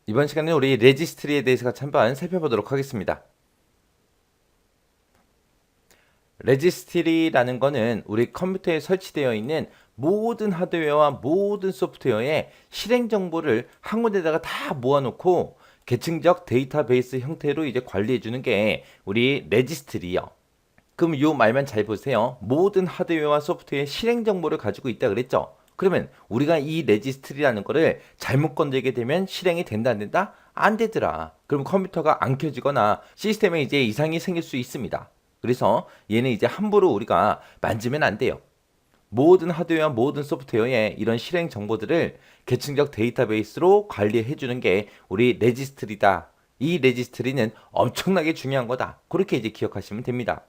이번 시간에 우리 레지스트리에 대해서 같이 한번 살펴보도록 하겠습니다. 레지스트리라는 거는 우리 컴퓨터에 설치되어 있는 모든 하드웨어와 모든 소프트웨어의 실행 정보를 한 군데다가 다 모아놓고 계층적 데이터베이스 형태로 이제 관리해주는 게 우리 레지스트리요. 그럼 이 말만 잘 보세요. 모든 하드웨어와 소프트웨어의 실행 정보를 가지고 있다 그랬죠? 그러면 우리가 이 레지스트리라는 거를 잘못 건들게 되면 실행이 된다 안 된다? 안 되더라. 그럼 컴퓨터가 안 켜지거나 시스템에 이제 이상이 생길 수 있습니다. 그래서 얘는 이제 함부로 우리가 만지면 안 돼요. 모든 하드웨어와 모든 소프트웨어의 이런 실행 정보들을 계층적 데이터베이스로 관리해 주는 게 우리 레지스트리다. 이 레지스트리는 엄청나게 중요한 거다. 그렇게 이제 기억하시면 됩니다.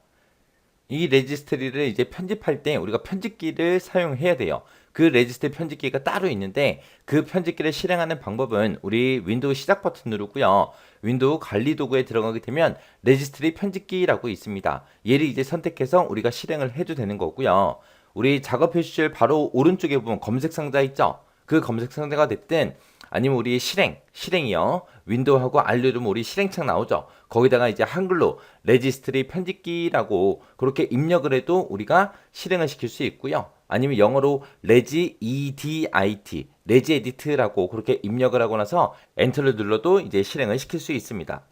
이 레지스트리를 이제 편집할 때 우리가 편집기를 사용해야 돼요. 그 레지스트리 편집기가 따로 있는데 그 편집기를 실행하는 방법은 우리 윈도우 시작 버튼 누르고요. 윈도우 관리 도구에 들어가게 되면 레지스트리 편집기라고 있습니다. 얘를 이제 선택해서 우리가 실행을 해도 되는 거고요. 우리 작업 표시줄 바로 오른쪽에 보면 검색 상자 있죠? 그 검색 상자가 됐든 아니면 우리 실행이요. 윈도우하고 R 누르면 우리 실행창 나오죠. 거기다가 이제 한글로 레지스트리 편집기라고 그렇게 입력을 해도 우리가 실행을 시킬 수 있고요. 아니면 영어로 레지 edit, 레지 에디트라고 그렇게 입력을 하고 나서 엔터를 눌러도 이제 실행을 시킬 수 있습니다.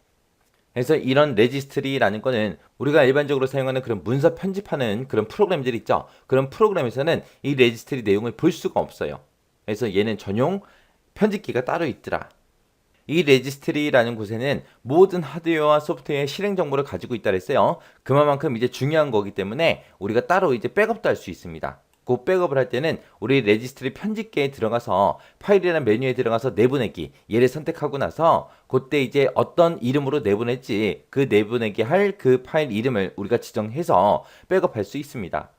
그래서 이런 레지스트리라는 거는 우리가 일반적으로 사용하는 그런 문서 편집하는 그런 프로그램들 있죠. 그런 프로그램에서는 이 레지스트리 내용을 볼 수가 없어요. 그래서 얘는 전용 편집기가 따로 있더라. 이 레지스트리라는 곳에는 모든 하드웨어와 소프트웨어의 실행 정보를 가지고 있다 그랬어요. 그만큼 이제 중요한 거기 때문에 우리가 따로 이제 백업도 할 수 있습니다. 그 백업을 할 때는 우리 레지스트리 편집기에 들어가서 파일이라는 메뉴에 들어가서 내보내기 얘를 선택하고 나서 그때 이제 어떤 이름으로 내보낼지 그 내보내기 할 그 파일 이름을 우리가 지정해서 백업할 수 있습니다.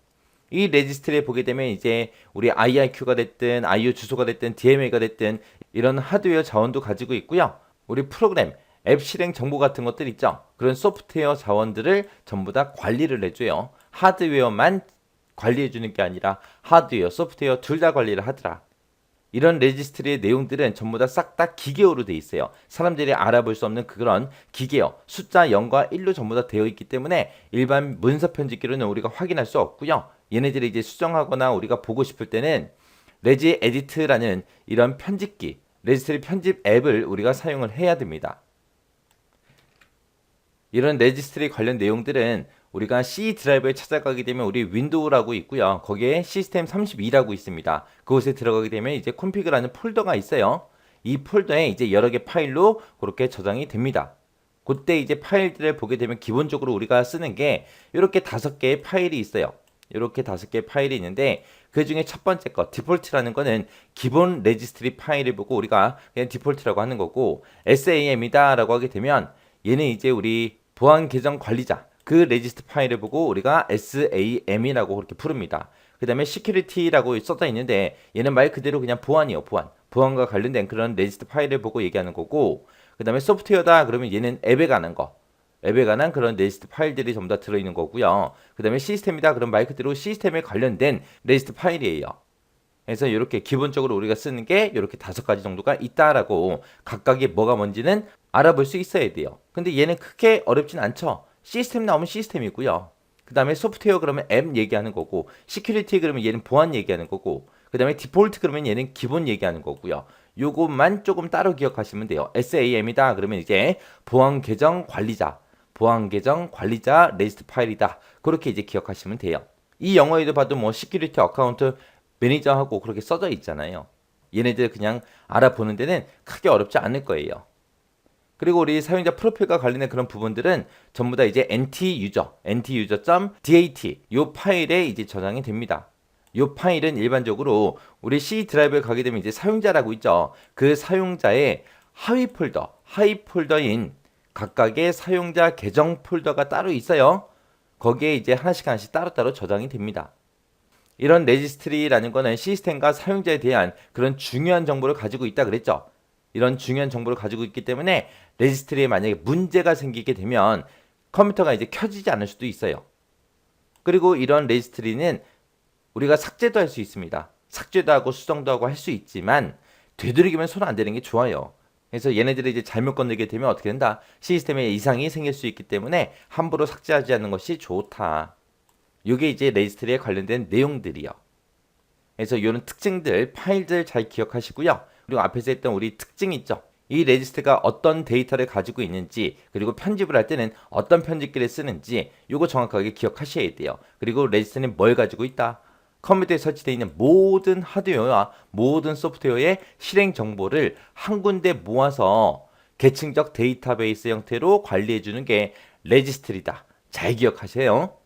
이 레지스트리에 보게 되면 이제 우리 IRQ가 됐든 IO 주소가 됐든 DMA가 됐든 이런 하드웨어 자원도 가지고 있고요. 우리 프로그램, 앱 실행 정보 같은 것들 있죠. 그런 소프트웨어 자원들을 전부 다 관리를 해줘요. 하드웨어만 관리해주는 게 아니라 하드웨어, 소프트웨어 둘 다 관리를 하더라. 이런 레지스트리의 내용들은 전부 다 싹 다 기계어로 돼 있어요. 사람들이 알아볼 수 없는 그런 기계어, 숫자 0과 1로 전부 다 되어 있기 때문에 일반 문서 편집기로는 우리가 확인할 수 없고요. 얘네들이 이제 수정하거나 우리가 보고 싶을 때는 레지 에디트라는 이런 편집기, 레지스트리 편집 앱을 우리가 사용을 해야 됩니다. 이런 레지스트리 관련 내용들은 우리가 C 드라이브에 찾아가게 되면 우리 윈도우라고 있고요. 거기에 시스템 32라고 있습니다. 그곳에 들어가게 되면 이제 콘피그라는 폴더가 있어요. 이 폴더에 이제 여러 개 파일로 그렇게 저장이 됩니다. 그때 이제 파일들을 보게 되면 기본적으로 우리가 쓰는 게 이렇게 5개의 파일이 있어요. 이렇게 5개의 파일이 있는데 그 중에 첫 번째 거 디폴트라는 거는 기본 레지스트리 파일을 보고 우리가 그냥 디폴트라고 하는 거고 SAM이다 라고 하게 되면 얘는 이제 우리 보안 계정 관리자 그 레지스트 파일을 보고 우리가 SAM이라고 그렇게 부릅니다. 그 다음에 security라고 써져 있는데 얘는 말 그대로 그냥 보안이요, 보안. 보안과 관련된 그런 레지스트 파일을 보고 얘기하는 거고 그 다음에 소프트웨어다 그러면 얘는 앱에 관한 거. 앱에 관한 그런 레지스트 파일들이 전부 다 들어있는 거고요. 그 다음에 시스템이다 그럼 말 그대로 시스템에 관련된 레지스트 파일이에요. 그래서 이렇게 기본적으로 우리가 쓰는 게 이렇게 5가지 정도가 있다라고 각각의 뭐가 뭔지는 알아볼 수 있어야 돼요. 근데 얘는 크게 어렵진 않죠. 시스템 나오면 시스템이고요. 그 다음에 소프트웨어 그러면 앱 얘기하는 거고 시큐리티 그러면 얘는 보안 얘기하는 거고 그 다음에 디폴트 그러면 얘는 기본 얘기하는 거고요. 요것만 조금 따로 기억하시면 돼요. SAM이다 그러면 이제 보안 계정 관리자 보안 계정 관리자 레지스트 파일이다. 그렇게 이제 기억하시면 돼요. 이 영어에도 봐도 뭐 시큐리티 어카운트 매니저하고 그렇게 써져 있잖아요. 얘네들 그냥 알아보는 데는 크게 어렵지 않을 거예요. 그리고 우리 사용자 프로필과 관련된 그런 부분들은 전부 다 이제 ntuser.dat 요 파일에 이제 저장이 됩니다. 요 파일은 일반적으로 우리 C 드라이브에 가게 되면 이제 사용자라고 있죠. 그 사용자의 하위 폴더인 각각의 사용자 계정 폴더가 따로 있어요. 거기에 이제 하나씩 따로따로 저장이 됩니다. 이런 레지스트리라는 거는 시스템과 사용자에 대한 그런 중요한 정보를 가지고 있다 그랬죠. 이런 중요한 정보를 가지고 있기 때문에 레지스트리에 만약에 문제가 생기게 되면 컴퓨터가 이제 켜지지 않을 수도 있어요. 그리고 이런 레지스트리는 우리가 삭제도 할 수 있습니다. 삭제도 하고 수정도 하고 할 수 있지만 되도록이면 손 안 대는 게 좋아요. 그래서 얘네들이 이제 잘못 건드리게 되면 어떻게 된다? 시스템에 이상이 생길 수 있기 때문에 함부로 삭제하지 않는 것이 좋다. 이게 이제 레지스트리에 관련된 내용들이요. 그래서 이런 특징들, 파일들 잘 기억하시고요. 그리고 앞에서 했던 우리 특징 있죠? 이 레지스트가 어떤 데이터를 가지고 있는지, 그리고 편집을 할 때는 어떤 편집기를 쓰는지 이거 정확하게 기억하셔야 돼요. 그리고 레지스트는 뭘 가지고 있다? 컴퓨터에 설치되어 있는 모든 하드웨어와 모든 소프트웨어의 실행 정보를 한 군데 모아서 계층적 데이터베이스 형태로 관리해 주는 게 레지스트리다. 잘 기억하세요.